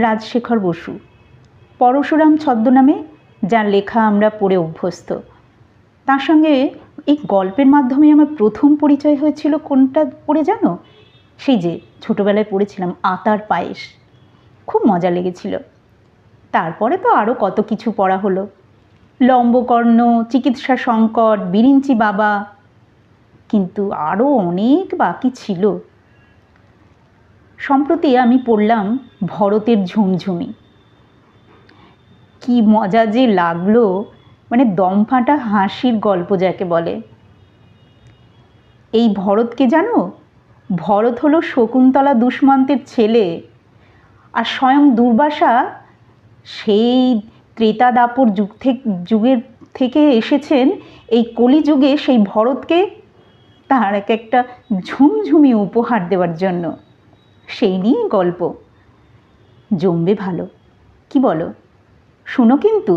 রাজশেখর বসু, পরশুরাম ছদ্মনামে, যার লেখা আমরা পড়ে অভ্যস্ত। তার সঙ্গে এই গল্পের মাধ্যমে আমার প্রথম পরিচয় হয়েছিল কোনটা পড়ে জানো? সেই যে ছোটোবেলায় পড়েছিলাম আতার পায়েস, খুব মজা লেগেছিল। তারপরে তো আরও কত কিছু পড়া হলো, লম্বকর্ণ, চিকিৎসা সংকট, বিরিঞ্চি বাবা, কিন্তু আরও অনেক বাকি ছিল। সম্প্রতি আমি পড়লাম ভরতের ঝুমঝুমি। কি মজা যে লাগলো, মানে দম ফাটা হাসির গল্প যাকে বলে। এই ভরতকে জানো? ভরত হলো শকুন্তলা দুষ্মন্তের ছেলে, আর স্বয়ং দুর্বাসা সেই ত্রেতা দাপর যুগের থেকে এসেছেন এই কলিযুগে সেই ভরতকে তার একটা ঝুমঝুমি উপহার দেওয়ার জন্য। সেই নিয়েই গল্প, জমবে ভালো, কি বলো? শুনো কিন্তু।